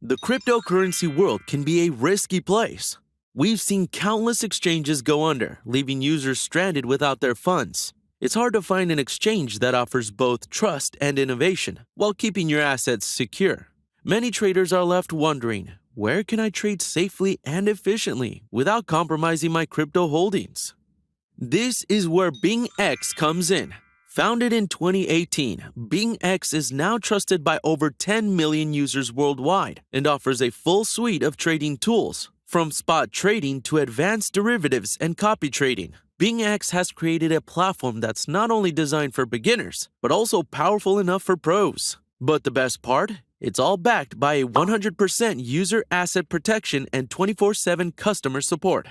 The cryptocurrency world can be a risky place. We've seen countless exchanges go under, leaving users stranded without their funds. It's hard to find an exchange that offers both trust and innovation while keeping your assets secure. Many traders are left wondering, where can I trade safely and efficiently without compromising my crypto holdings? This is where Bingx comes in. Founded in 2018, Bingx is now trusted by over 10 million users worldwide and offers a full suite of trading tools, from spot trading to advanced derivatives and copy trading. Bingx has created a platform that's not only designed for beginners, but also powerful enough for pros. But the best part? It's all backed by a 100% user asset protection and 24/7 customer support.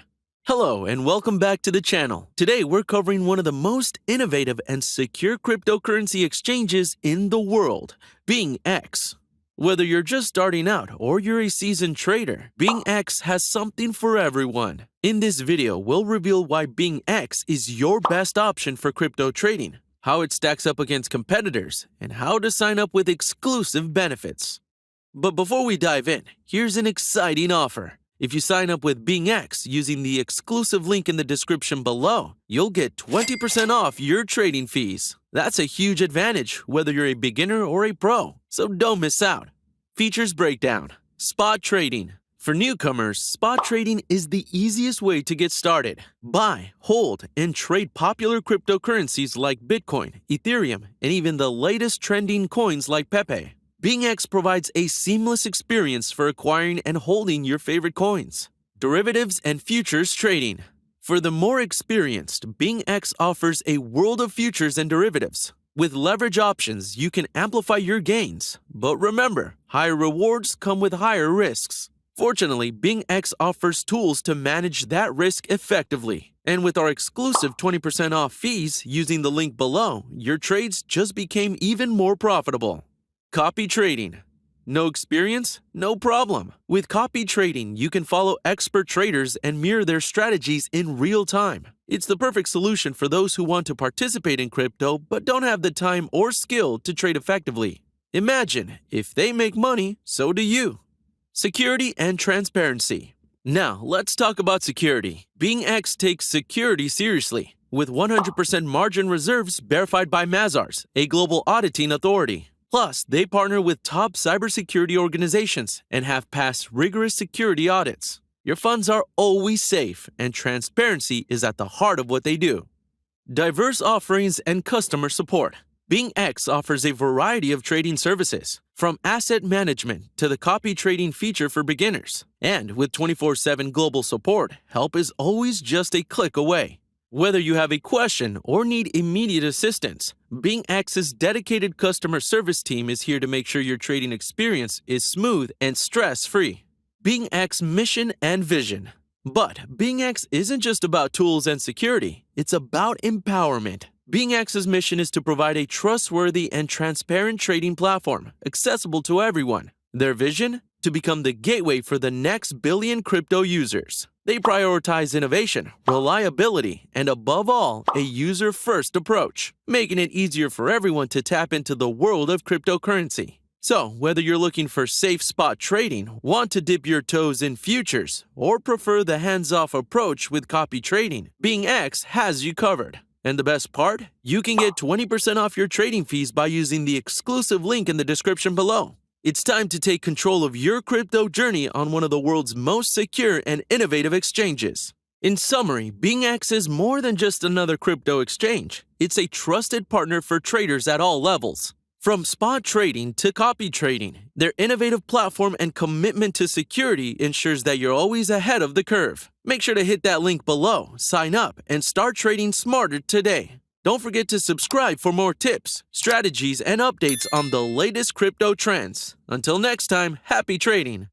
Hello and welcome back to the channel. Today we're covering one of the most innovative and secure cryptocurrency exchanges in the world, Bingx. Whether you're just starting out or you're a seasoned trader, Bingx has something for everyone. In this video, we'll reveal why Bingx is your best option for crypto trading, how it stacks up against competitors, and how to sign up with exclusive benefits. But before we dive in, here's an exciting offer. If you sign up with Bingx using the exclusive link in the description below, you'll get 20% off your trading fees. That's a huge advantage whether you're a beginner or a pro, so don't miss out. Features breakdown. Spot trading. For newcomers, spot trading is the easiest way to get started. Buy, hold, and trade popular cryptocurrencies like Bitcoin, Ethereum, and even the latest trending coins like Pepe. Bingx provides a seamless experience for acquiring and holding your favorite coins. Derivatives and futures trading. For the more experienced, Bingx offers a world of futures and derivatives. With leverage options, you can amplify your gains. But remember, higher rewards come with higher risks. Fortunately, Bingx offers tools to manage that risk effectively. And with our exclusive 20% off fees using the link below, your trades just became even more profitable. Copy trading. No experience? No problem. With copy trading, you can follow expert traders and mirror their strategies in real time. It's the perfect solution for those who want to participate in crypto but don't have the time or skill to trade effectively. Imagine, if they make money, so do you. Security and transparency. Now, let's talk about security. Bingx takes security seriously, with 100% margin reserves verified by Mazars, a global auditing authority. Plus, they partner with top cybersecurity organizations and have passed rigorous security audits. Your funds are always safe, and transparency is at the heart of what they do. Diverse offerings and customer support. Bingx offers a variety of trading services, from asset management to the copy trading feature for beginners. And with 24/7 global support, help is always just a click away. Whether you have a question or need immediate assistance, Bingx's dedicated customer service team is here to make sure your trading experience is smooth and stress-free. Bingx mission and vision. But Bingx isn't just about tools and security, it's about empowerment. Bingx's mission is to provide a trustworthy and transparent trading platform, accessible to everyone. Their vision? To become the gateway for the next billion crypto users. They prioritize innovation, reliability, and above all, a user-first approach, making it easier for everyone to tap into the world of cryptocurrency. So, whether you're looking for safe spot trading, want to dip your toes in futures, or prefer the hands-off approach with copy trading, Bingx has you covered. And the best part? You can get 20% off your trading fees by using the exclusive link in the description below. It's time to take control of your crypto journey on one of the world's most secure and innovative exchanges. In summary, Bingx is more than just another crypto exchange. It's a trusted partner for traders at all levels. From spot trading to copy trading, their innovative platform and commitment to security ensures that you're always ahead of the curve. Make sure to hit that link below, sign up, and start trading smarter today. Don't forget to subscribe for more tips, strategies, and updates on the latest crypto trends. Until next time, happy trading!